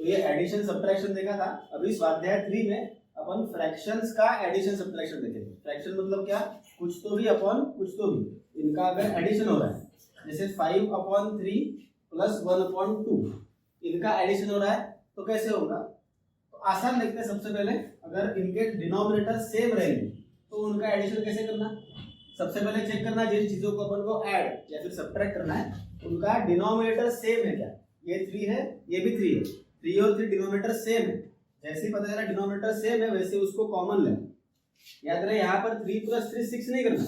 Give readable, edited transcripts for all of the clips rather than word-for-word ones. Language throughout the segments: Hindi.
तो ये एडिशन सब्ट्रैक्शन देखा था। अभी स्वाध्याय 3 में अपन फ्रैक्शंस का एडिशन सब्ट्रैक्शन देखेंगे। फ्रैक्शन मतलब क्या, कुछ तो भी अपॉन कुछ तो भी, इनका अगर एडिशन हो रहा है, जैसे 5/3 प्लस 1/2, इनका एडिशन हो रहा है तो कैसे होगा। तो आसान देखते हैं। सबसे पहले अगर इनके डिनोमिनेटर सेम रहेंगे तो उनका एडिशन कैसे करना। सबसे पहले चेक करना जिन चीजों को अपन को ऐड या फिर सब्ट्रैक्ट करना है उनका डिनोमिनेटर सेम है क्या। ये 3 है, ये भी 3 है, 3 और 3 डिनोमिनेटर सेम है। जैसे ही पता चला डिनोमिनेटर सेम है वैसे उसको कॉमन लेना। याद रहे यहाँ पर 3 + 3 6 नहीं करना,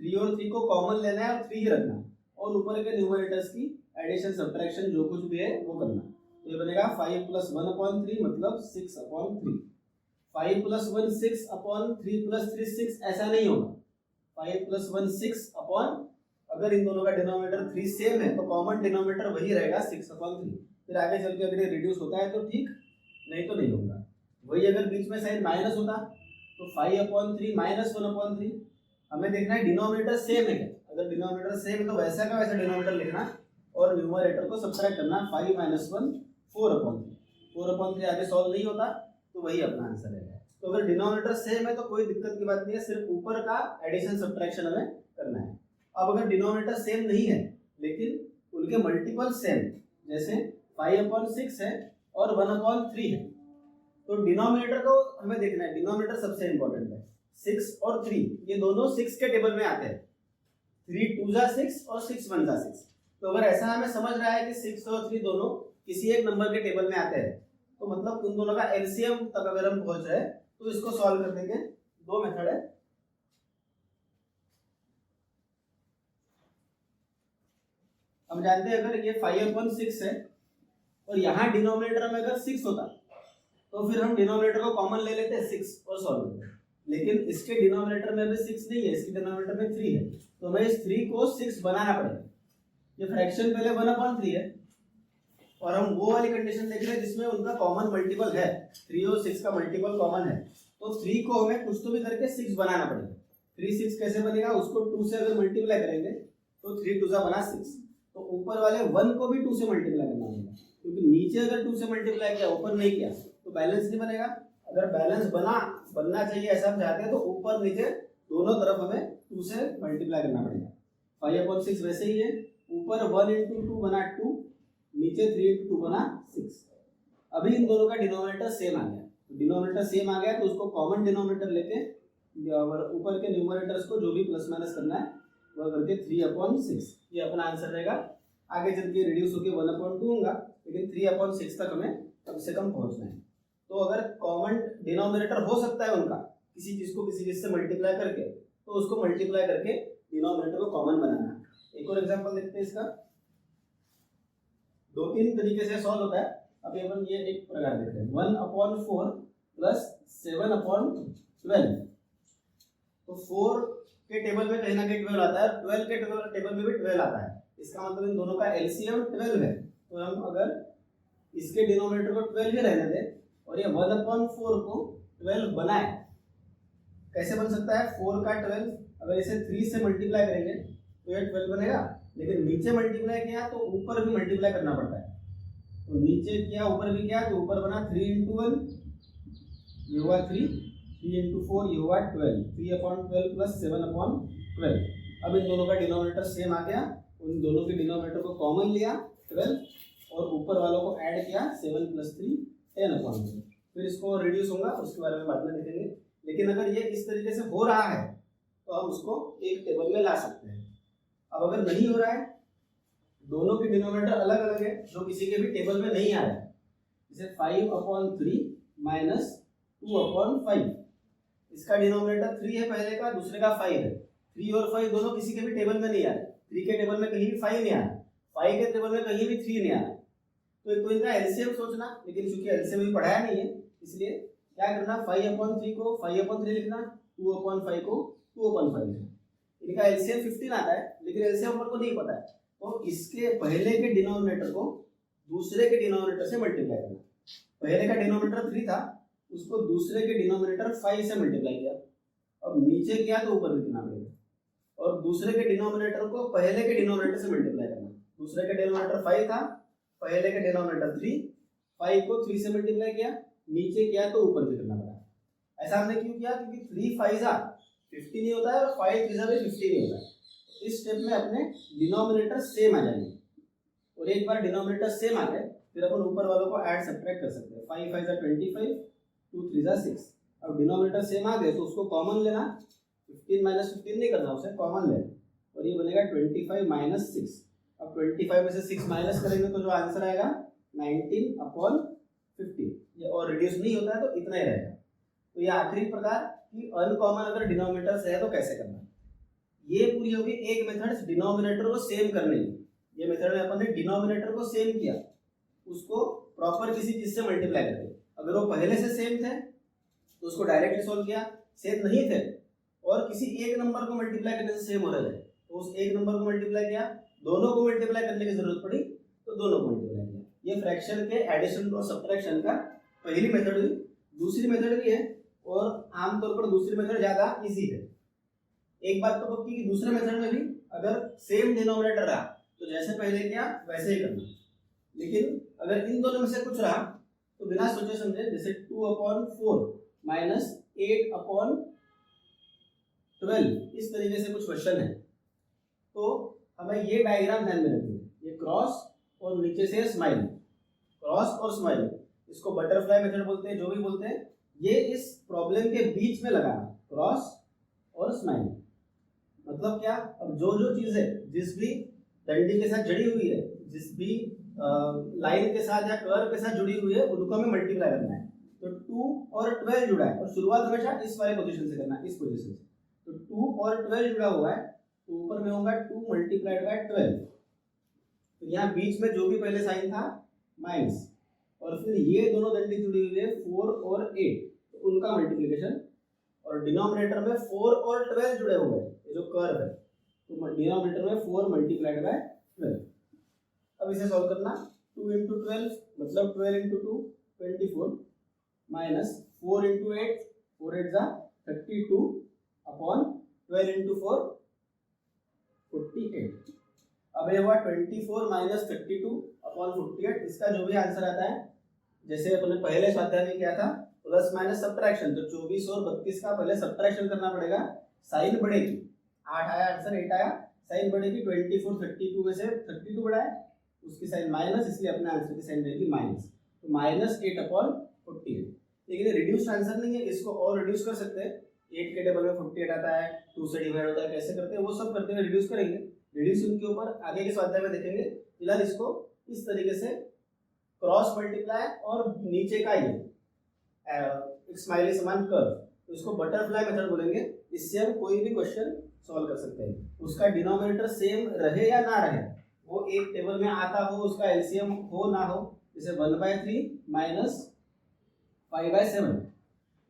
3 और 3 को कॉमन लेना है और 3 ही रखना और ऊपर के न्यूमरेटर्स की एडिशन सब्ट्रैक्शन जो कुछ भी है वो करना। तो ये बनेगा 5 + 1/3 मतलब 6/3। 5 + 1 6/3 + 3 6 ऐसा नहीं होगा। 5 + 1 6 अपॉन, अगर इन दोनों का डिनोमिनेटर 3 सेम है तो कॉमन डिनोमिनेटर वही रहेगा 6/3। फिर आगे चल के अगर ये रिड्यूस होता है तो ठीक, नहीं तो नहीं होगा। वही अगर बीच में साइन माइनस होता तो 5/3 - 1/3। हमें देखना है डिनोमिनेटर सेम है क्या। अगर डिनोमिनेटर सेम है तो वैसा का वैसा डिनोमिनेटर लिखना और न्यूमरेटर को सब्ट्रैक्ट करना। 5 - 1 4/3। 4/3 आगे सॉल्व नहीं होता तो वही अपना आंसर रहेगा। तो अगर डिनोमिनेटर सेम है तो कोई दिक्कत की बात नहीं है, सिर्फ ऊपर का एडिशन सब्ट्रैक्शन हमें करना है। अब अगर डिनोमिनेटर सेम नहीं है लेकिन उनके मल्टीपल सेम, जैसे 5/6 है और 1/3 है, तो डिनोमिनेटर को हमें देखना है। डिनोमिनेटर सबसे इंपॉर्टेंट है। 6 और 3 ये दोनों 6 के टेबल में आते हैं। 3 2 जा 6 और 6 1 जा 6। तो अगर ऐसा हमें समझ रहा है कि 6 और 3 दोनों किसी एक नंबर के टेबल में आते हैं तो मतलब उन दोनों का एलसीएम तक अगर हम पहुंच रहे तो इसको सॉल्व कर देंगे। दो मेथड है। हम जानते हैं अगर ये 5/6 है और यहाँ डिनोमिनेटर में अगर 6 होता तो फिर हम डिनोमिनेटर को कॉमन ले लेते 6 और सॉल्व करते। लेकिन इसके डिनोमिनेटर में अभी 6 नहीं है, इसके डिनोमिनेटर में 3 है, तो हमें इस 3 को 6 बनाना पड़ेगा। ये फ्रैक्शन पहले 1/3 है और हम वो वाली कंडीशन देख रहे हैं जिसमें उनका कॉमन मल्टीपल है। 3 और 6 का मल्टीपल कॉमन है तो 3 को हमें कुछ तो भी करके 6 बनाना पड़ेगा। 3 6 कैसे बनेगा, उसको 2 से अगर मल्टीप्लाई करेंगे तो 3 2 जा बना 6। तो ऊपर वाले 1 को भी 2 से मल्टीप्लाई करना होगा, क्योंकि नीचे अगर 2 से मल्टीप्लाई किया ऊपर नहीं किया तो बैलेंस नहीं बनेगा। अगर बैलेंस बनना चाहिए ऐसा हम चाहते हैं तो ऊपर नीचे दोनों तरफ हमें 2 से मल्टीप्लाई करना पड़ेगा। 5/6 वैसे ही है, ऊपर 1 × 2 बना 2, नीचे 3 × 2 बना 6। अभी इन दोनों का डिनोमिनेटर सेम आ गया। डिनोमिनेटर सेम आ गया तो उसको कॉमन डिनोमिनेटर लेके ऊपर के न्यूमरेटर्स को जो भी प्लस माइनस करना है वह करके 3/6 ये अपना आंसर रहेगा। आगे चल के रिड्यूस होकर 1/2 होगा, लेकिन 3/6 तक हमें कम से कम पहुंचना है। तो अगर कॉमन डिनोमिनेटर हो सकता है उनका किसी चीज को किसी चीज से मल्टीप्लाई करके, तो उसको मल्टीप्लाई करके डिनोमिनेटर को कॉमन बनाना। एक और एग्जांपल देखते हैं इसका। 2-3 तरीके से सॉल्व होता है। अभी अपन ये एक प्रकार देख रहे हैं। 1/4 प्लस 7/12। तो 4 के टेबल में कहीं ना कहीं 12 आता है, 12 के टेबल में भी 12 आता है। इसका मतलब इन दोनों का एलसीएम 12 है। तो हम अगर इसके डिनोमिनेटर को 12 ही रहने दें और ये 1/4 को 12 बनाए, कैसे बन सकता है। 4 का 12 अगर इसे 3 से मल्टीप्लाई करेंगे तो ये 12 बनेगा, लेकिन नीचे मल्टीप्लाई किया तो ऊपर भी मल्टीप्लाई करना पड़ता है। तो नीचे किया ऊपर भी किया तो ऊपर बना 3 × 1 ये हुआ 3, 3 × 4 ये हुआ 12, 3/12 प्लस 7/12। अब इन दोनों का डिनोमिनेटर सेम आ गया, उन दोनों के डिनोमिनेटर को कॉमन लिया 12 और ऊपर वालों को ऐड किया 7 + 3 10/12। फिर इसको रिड्यूस होगा, उसके बारे में बाद में देखेंगे। लेकिन अगर ये इस तरीके से हो रहा है तो हम उसको एक टेबल में ला सकते हैं। अब अगर नहीं हो रहा है, दोनों के डिनोमिनेटर अलग अलग है जो किसी के भी टेबल में नहीं आ रहा है, जैसे 5/3 - 2/5। इसका डिनोमिनेटर 3 है पहले का, दूसरे का 5 है। 3 और 5 दोनों किसी के भी टेबल में नहीं आ रहे। 3 के टेबल में कहीं भी 5 नहीं आ रहा, 5 के टेबल में कहीं भी 3 नहीं आ रहा। तो इनका एलसीएम सोचना, लेकिन चूंकि एलसीएम भी पढ़ाया नहीं है इसलिए क्या करना, 5/3 को 5/3 लिखना, 2/5 को 2/5 लिखना। इनका एलसीएम 15 आता है, लेकिन एलसीएम अपन को नहीं पता है, तो इसके पहले के डिनोमिनेटर को दूसरे के डिनोमिनेटर से मल्टीप्लाई करना। पहले का डिनोमिनेटर 3 था, उसको दूसरे के डिनोमिनेटर 5 से मल्टीप्लाई किया। अब नीचे किया तो ऊपर लिखना पड़ेगा, और दूसरे के डिनोमिनेटर को पहले के डिनोमिनेटर से मल्टीप्लाई करना। दूसरे के डिनोमिनेटर 5 था, पहले के डिनोमिनेटर 3, 5 को 3 से मल्टीप्लाई किया, नीचे किया तो ऊपर भी करना पड़ा। ऐसा हमने क्यों किया? क्योंकि 3 5 15 ही होता है और 5 3 भी 15 ही होता है। इस स्टेप में अपने डिनोमिनेटर सेम आ जाएंगे, और एक बार डिनोमिनेटर सेम आ गए फिर अपन ऊपर वालों को ऐड सब्ट्रैक्ट कर सकते हैं। 5 5 25, 2 3 6। अब डिनोमिनेटर सेम आ गए तो उसको कॉमन लेना, 15 माइनस 15 नहीं करना, उसे कॉमन लेना, और ये बनेगा 25 माइनस 6। अब 25 में से 6 माइनस करेंगे तो जो आंसर आएगा 19/15। ये और रिड्यूस नहीं होता है तो इतना ही रहेगा। तो ये आखिरी प्रकार की अनकॉमन अगर डिनोमिनेटर्स है तो कैसे करना। ये पूरी होगी एक मेथड डिनोमिनेटर को सेम करने की। ये मेथड में अपन ने डिनोमिनेटर को सेम किया, उसको प्रॉपर किसी चीज से मल्टीप्लाई करके। अगर वो पहले से सेम थे तो उसको डायरेक्टली सॉल्व किया, सेम नहीं थे और किसी एक नंबर को मल्टीप्लाई करने से सेम हो रहे थे तो उस एक नंबर को मल्टीप्लाई किया, दोनों को मल्टीप्लाई करने की जरूरत पड़ी तो दोनों को मल्टीप्लाई किया। ये फ्रैक्शन के एडिशन और सब्ट्रैक्शन का पहली मेथड हुई। दूसरी मेथड भी है और आमतौर पर दूसरी मेथड ज्यादा इजी है। एक बात तो पक्की कि दूसरे मेथड में भी अगर सेम डिनोमिनेटर रहा तो जैसे पहले किया वैसे ही करना, लेकिन अगर इन दोनों में से कुछ रहा तो बिना सोचे समझे, जैसे 2/4 माइनस 8/12 इस तरीके से कुछ क्वेश्चन है तो हमें ये डायग्राम ध्यान में रखनी है। ये क्रॉस और नीचे से स्माइल, क्रॉस और स्माइल, इसको बटरफ्लाई मेथड बोलते हैं, जो भी बोलते हैं। ये इस प्रॉब्लम के बीच में लगाना, क्रॉस और स्माइल। मतलब क्या? अब जो जो चीजें जिस भी डंडी के साथ जड़ी हुई है, जिस भी लाइन के साथ या कर्व के साथ जुड़ी हुई है, उनको हमें मल्टीप्लाई करना है। तो 2 और 12 जुड़ा है और शुरुआत हमेशा इस वाले पोजीशन से करना है, इस पोजीशन से। तो 2 और 12 जुड़ा हुआ है तो ऊपर में होगा 2 मल्टीप्लाइड बाय 12। तो यहाँ बीच में जो भी पहले साइन था माइनस, और फिर ये दोनों डंडी जुड़ी हुई है 4 और 8 तो उनका मल्टीप्लिकेशन, और डिनोमिनेटर में 4 और 12 जुड़े हुए हैं, ये जो कर्व है तो डिनोमिनेटर में 4 मल्टीप्लाइड बाय 12। अब इसे सॉल्व करना, 2 into 12 मतलब 12 into 2 24 minus 4 into 8 4 8 32 upon 12 into 4 48। अब ये हुआ 24 माइनस 32 अपॉन 48। इसका जो भी आंसर आता है, जैसे अपने पहले स्वाध्याय में किया था प्लस माइनस सब्ट्रैक्शन, तो 24 और 32 का पहले सब्ट्रैक्शन करना पड़ेगा, साइन बढ़ेगी। 8 आया आंसर, 8 आया, साइन बढ़ेगी। 24 32 में से 32 बढ़ा है, उसकी साइन माइनस, इसलिए अपने आंसर की साइन रहेगी माइनस। तो माइनस 8/48। लेकिन रिड्यूस आंसर नहीं है, इसको और रिड्यूस कर सकते हैं। 8 के टेबल में 48 आता है, 2 से डिवाइड होता है, कैसे करते हैं वो सब करते हुए रिड्यूस करेंगे। रिड्यूस उनके ऊपर आगे के स्वाध्याय में देखेंगे। फिलहाल इसको इस तरीके से क्रॉस मल्टीप्लाई और नीचे का ये एक स्माइली समान कर्व, तो इसको बटरफ्लाई मेथड बोलेंगे। इससे हम कोई भी क्वेश्चन सॉल्व कर सकते हैं, उसका डिनोमिनेटर सेम रहे या ना रहे, वो एक टेबल में आता हो, उसका एलसीएम हो ना हो। जैसे 1/3 माइनस 5/7,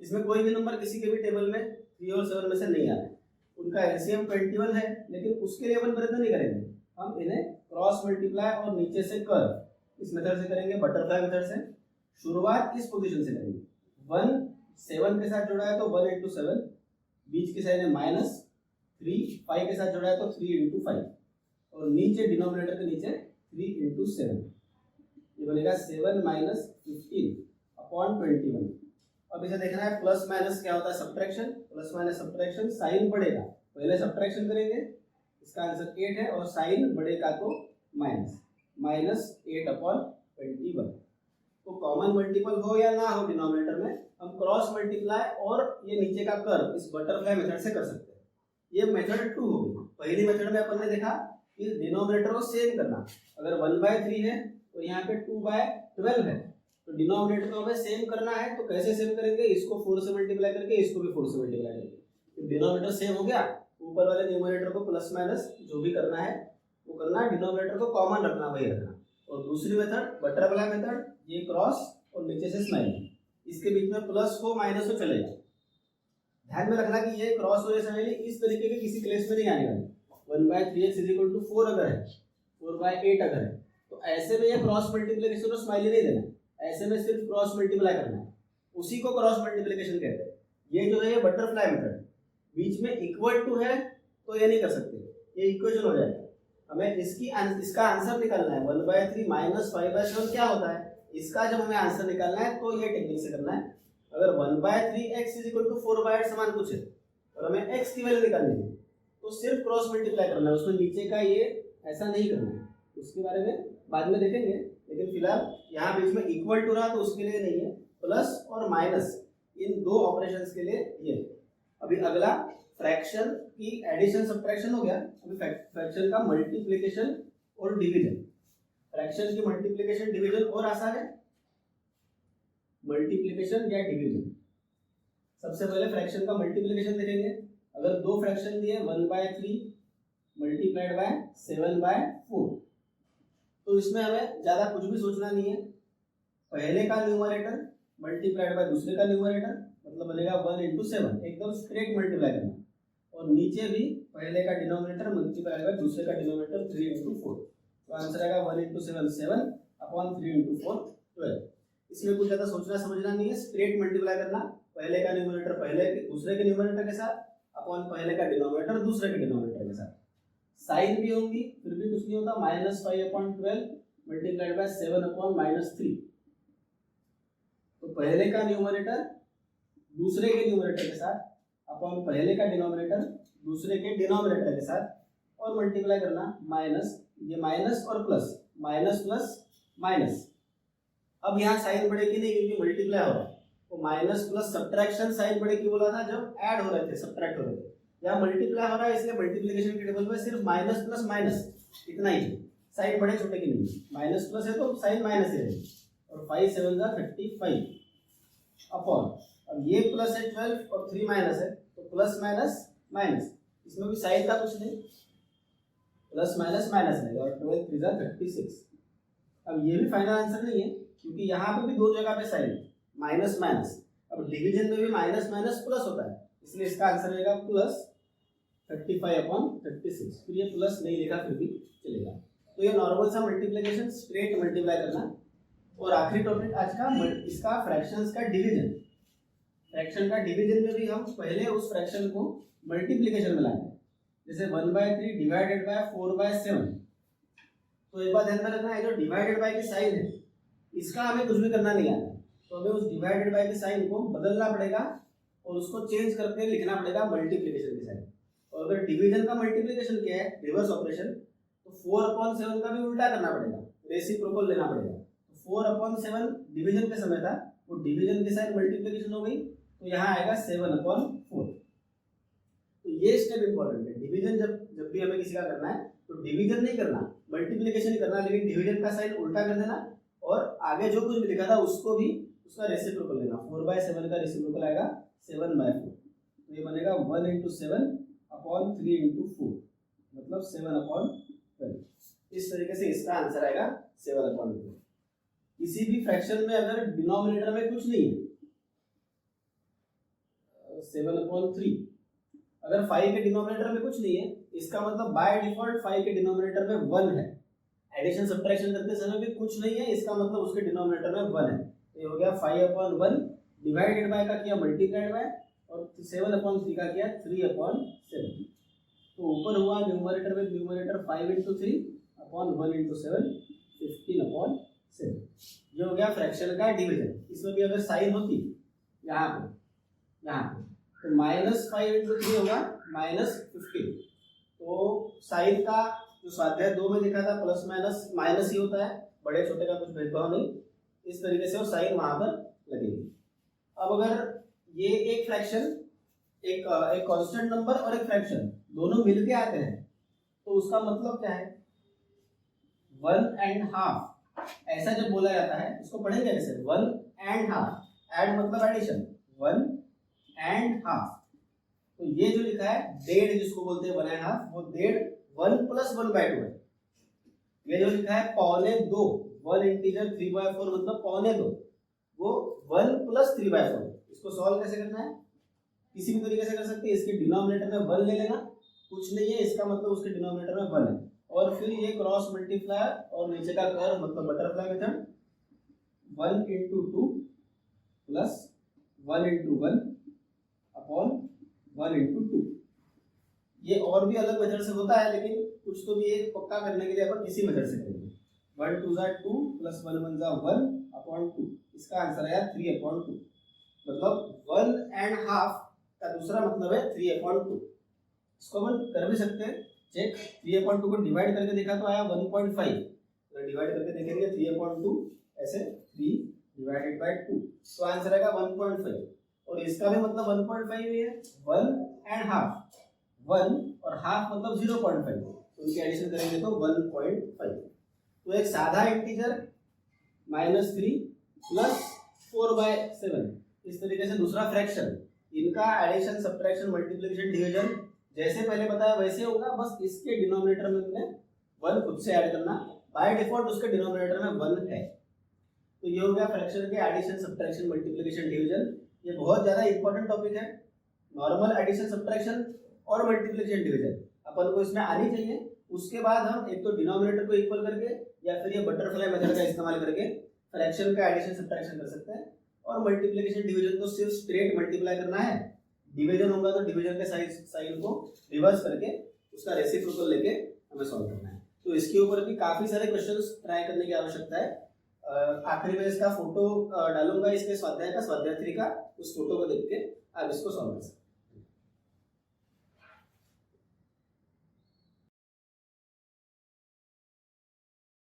इसमें कोई भी नंबर किसी के भी टेबल में 3 और 7 में से नहीं आ रहा है, उनका एलसीएम 21 है, लेकिन उसके लिए अपन प्रयत्न नहीं करेंगे, हम इन्हें क्रॉस मल्टीप्लाई और नीचे से कर्व इस मेथड से करेंगे, बटरफ्लाई मेथड से। शुरुआत इस पोजीशन से करेंगे। 1 7 के साथ जुड़ा है तो 1 into 7, बीच की साइन है माइनस 3, 5 के साथ जुड़ा है तो 3 into 5, और नीचे डिनोमिनेटर के नीचे 3 into 7, ये बनेगा 7 माइनस 15 अपॉन 21। अब इसे देखना है प्लस माइनस क्या होता है, subtraction, plus minus subtraction, sign बढ़ेगा, पहले सब्ट्रैक्शन करेंगे, इसका आंसर 8 है, और साइन बढ़ेगा तो माइनस, माइनस 8/21। तो कॉमन मल्टीपल हो या ना हो डिनोमिनेटर में, हम क्रॉस मल्टीप्लाई और ये नीचे का कर्व इस बटरफ्लाई मेथड से कर सकते हैं। ये मेथड 2 हो गई। पहली मेथड में अपन ने देखा कि डिनोमिनेटर को सेम करना, अगर 1/3 है तो यहाँ पे 2/12 है, तो डिनोमिनेटर को हमें सेम करना है। तो कैसे सेम करेंगे, इसको 4 से मल्टीप्लाई करके, इसको भी 4 से मल्टीप्लाई करके, तो डिनोमिनेटर सेम हो गया। ऊपर वाले न्यूमरेटर को प्लस माइनस जो भी करना है वो करना, डिनोमिनेटर को कॉमन रखना, वही रखना। और दूसरी मेथड बटरफ्लाई मेथड, ये क्रॉस और नीचे से स्माइली, इसके बीच में प्लस हो माइनस हो चलेगा। ध्यान में रखना कि ये क्रॉस और स्माइली इस तरीके के किसी केस में नहीं आने वाले। 1/3x = 4 अगर है, 4/8 अगर है, तो ऐसे में ये क्रॉस मल्टीप्लिकेशन और स्माइली नहीं देना, ऐसे में सिर्फ क्रॉस मल्टीप्लाई करना है, उसी को क्रॉस मल्टीप्लिकेशन कहते हैं। ये जो है ये बटरफ्लाई मेथड, बीच में इक्वल टू है तो ये नहीं कर सकते, ये इक्वेशन हो जाएगा। हमें इसका आंसर निकालना है 1/3 माइनस 5/7 क्या होता है, इसका जब हमें आंसर निकालना है तो ये टेक्निक से करना है। अगर 1/3 x इज इक्वल टू 4/8 समान कुछ है और हमें x की वैल्यू निकालनी है तो सिर्फ क्रॉस मल्टीप्लाई करना है, उसमें नीचे का ये ऐसा नहीं करना है, उसके बारे में बाद में देखेंगे। लेकिन फिलहाल यहाँ बीच में इक्वल टू रहा तो उसके लिए नहीं है, प्लस और माइनस इन दो ऑपरेशंस के लिए ये। अभी अगला फ्रैक्शन की एडिशन सब्ट्रैक्शन हो गया, अभी फ्रैक्शन का मल्टीप्लिकेशन और डिवीजन। फ्रैक्शन की मल्टीप्लिकेशन डिवीजन और आसान है, मल्टीप्लिकेशन या डिवीजन। सबसे पहले फ्रैक्शन का मल्टीप्लिकेशन देखेंगे। अगर दो फ्रैक्शन दिए 1/3 मल्टीप्लाइड बाय 7/4 तो इसमें हमें ज्यादा कुछ भी सोचना नहीं है, पहले का न्यूमरेटर मल्टीप्लाइड बाय दूसरे का न्यूमरेटर, मतलब बनेगा 1 × 7, एकदम स्ट्रेट मल्टीप्लाई करना, और नीचे भी पहले का डिनोमिनेटर मल्टीप्लाइड बाय दूसरे का डिनोमिनेटर 3 × 4, तो आंसर आएगा 1 × 7 7 अपॉन 3 × 4 12। इसमें कुछ ज्यादा सोचना समझना नहीं है, स्ट्रेट मल्टीप्लाई करना, पहले का न्यूमरेटर पहले के दूसरे के न्यूमरेटर के साथ अपॉन पहले का डिनोमिनेटर दूसरे के डिनोमिनेटर के साथ। साइन भी होंगी फिर भी कुछ नहीं होता, -5/12 मल्टीप्लाइड बाय 7/-3, तो पहले का न्यूमरेटर दूसरे के न्यूमरेटर के साथ अपॉन पहले का डिनोमिनेटर दूसरे के डिनोमिनेटर के साथ और मल्टीप्लाई करना, माइनस, ये माइनस और प्लस, माइनस प्लस माइनस। अब यहाँ साइन बढ़ेगी नहीं क्योंकि मल्टीप्लाई हो रहा है, तो माइनस प्लस सब्ट्रैक्शन साइन बढ़ेगी बोला था जब ऐड हो रहे थे, सब्ट्रैक्ट हो रहे थे। यहाँ मल्टीप्लाई हो रहा है इसलिए मल्टीप्लिकेशन के टेबल में सिर्फ माइनस प्लस माइनस इतना ही है, साइन बड़े छोटे की नहीं, माइनस प्लस है तो साइन माइनस ही रहेगी, और 5 7 35 अपॉन, अब ये प्लस है 12 और 3 माइनस है तो प्लस माइनस माइनस, इसमें भी साइन का कुछ नहीं, प्लस माइनस माइनस रहेगा, और 12 3 36। अब ये भी फाइनल आंसर नहीं है क्योंकि यहाँ पे भी दो जगह पे साइन माइनस माइनस, अब डिवीजन में भी माइनस माइनस प्लस होता है, इसलिए इसका आंसर रहेगा प्लस 35/36। फिर ये प्लस नहीं लिखा फिर भी चलेगा। तो ये नॉर्मल सा मल्टीप्लिकेशन, स्ट्रेट मल्टीप्लाई करना। और आखिरी टॉपिक आज का इसका फ्रैक्शंस का डिवीजन। फ्रैक्शन का डिवीजन में भी हम पहले उस फ्रैक्शन को मल्टीप्लिकेशन में लाएंगे, जैसे 1/3 डिवाइडेड बाय 4/7। तो एक बात ध्यान में रखना है, जो डिवाइडेड बाय की साइन है इसका हमें कुछ भी करना नहीं आता, तो हमें उस डिवाइडेड बाय की साइन को बदलना पड़ेगा और उसको चेंज करके लिखना पड़ेगा मल्टीप्लिकेशन की साइन। और अगर डिवीजन का मल्टीप्लिकेशन क्या है, रिवर्स ऑपरेशन, तो 4/7 का भी उल्टा करना पड़ेगा, रेसिप्रोकल लेना पड़ेगा। 4/7 डिवीजन के समय था, वो डिवीजन के साइन मल्टीप्लिकेशन हो गई, तो यहाँ आएगा 7/4। तो ये स्टेप इंपॉर्टेंट है। डिवीजन जब भी हमें किसी का करना है तो डिवीजन नहीं करना, मल्टीप्लिकेशन ही करना, लेकिन डिवीजन का साइन उल्टा कर देना और आगे जो कुछ भी लिखा था उसको भी उसका रेसिप्रोकल लेना। 4/7 का रेसिप्रोकल आएगा 7/4, तो ये बनेगा 1 × 7 अपॉन 3 × 4, मतलब 7/12। इस तरीके से इसका आंसर आएगा 7/12। किसी भी फ्रैक्शन में अगर डिनोमिनेटर में कुछ नहीं है, 7/3, अगर 5 के डिनोमिनेटर में कुछ नहीं है, इसका मतलब बाय डिफॉल्ट 5 के डिनोमिनेटर में 1 है। एडिशन सब्ट्रैक्शन करते समय भी कुछ नहीं है, इसका मतलब उसके डिनोमिनेटर में 1 है। ये हो गया 5/1 डिवाइडेड बाय का किया मल्टीप्लाइड बाय, और 7/3 का किया 3/7। तो ऊपर हुआ न्यूमरेटर में न्यूमरेटर 5 × 3 अपॉन 1 × 7 15/7। ये हो गया फ्रैक्शन का डिवीजन। इसमें भी अगर साइन होती यहाँ पे तो -5 × 3 होगा -15। तो साइन का जो स्वाध्याय 2 में लिखा था प्लस माइनस माइनस ही होता है, बड़े छोटे का कुछ भेदभाव नहीं, इस तरीके से वो साइन वहां पर लगेगी। अब अगर ये एक फ्रैक्शन, एक कांस्टेंट नंबर और एक फ्रैक्शन दोनों मिलके आते हैं तो उसका मतलब क्या है, 1.5 ऐसा जब बोला जाता है उसको पढ़ेंगे ऐसे 1.5, ऐड मतलब एडिशन, 1.5। तो ये जो लिखा है डेढ़, जिसको बोलते हैं 1.5, वो डेढ़ 1 + 1/2 है। ये जो लिखा है 2.25, 1 इंटीजर 3/4 मतलब 2.25, वो 1 + 3/4। इसको सॉल्व कैसे करना है, किसी भी तरीके से कर सकते हैं। इसके डिनोमिनेटर में 1 ले लेना, कुछ नहीं है इसका मतलब उसके डिनोमिनेटर में 1 है, और फिर ये क्रॉस मल्टीप्लाई और नीचे का कर्व मतलब बटरफ्लाई मेथड, 1 × 2 + 1 × 1 अपॉन 1 × 2। ये और भी अलग मेथड से होता है, लेकिन कुछ तो भी एक पक्का करने के लिए अपन इसी मेथड से करेंगे। 1 2 जा 2 प्लस 1 1 जा 1 अपॉन 2, इसका आंसर आया 3 अपॉन 2। मतलब 1.5 का दूसरा मतलब है 3 अपॉन 2। इसको अपन कर भी सकते हैं चेक। 3 अपॉन 2 को डिवाइड करके देखा तो आया 1.5, तो डिवाइड करके देखेंगे 3 अपॉन 2 ऐसे 3 डिवाइडेड बाय 2, तो आंसर आएगा 1.5। और इसका भी मतलब 1.5 ही है, 1.5, 1 और हाफ मतलब 0.5, तो उनकी एडिशन करेंगे तो 1.5। तो एक साधा इंटीजर -3 प्लस 4/7, इस तरीके से दूसरा फ्रैक्शन, इनका एडिशन सब्ट्रैक्शन मल्टीप्लिकेशन डिवीजन जैसे पहले बताया वैसे होगा, बस इसके डिनोमिनेटर में हमने 1 खुद से ऐड करना, बाय डिफॉल्ट उसके डिनोमिनेटर में 1 है। तो ये हो गया फ्रैक्शन के एडिशन सब्ट्रैक्शन मल्टीप्लिकेशन डिवीजन। ये बहुत ज्यादा इंपॉर्टेंट टॉपिक है। नॉर्मल एडिशन सब्ट्रैक्शन और मल्टीप्लिकेशन डिवीजन अपन को इसमें आनी चाहिए। उसके बाद हम एक तो डिनोमिनेटर को इक्वल करके या फिर ये बटरफ्लाई मेथड का इस्तेमाल करके फ्रैक्शन का एडिशन सब्ट्रैक्शन कर सकते हैं। और मल्टीप्लिकेशन डिवीजन तो सिर्फ स्ट्रेट मल्टीप्लाई करना है, डिवीजन होगा तो डिवीजन के साइन को रिवर्स करके उसका रेसिप्रोकल लेके हमें सॉल्व करना है। तो इसके ऊपर भी काफी सारे क्वेश्चंस ट्राई करने की आवश्यकता है। आखिरी में इसका फोटो डालूंगा इसके स्वाध्याय का, स्वाध्याय 3 का, उस फोटो को देख के आप इसको सॉल्व कर सकते हैं।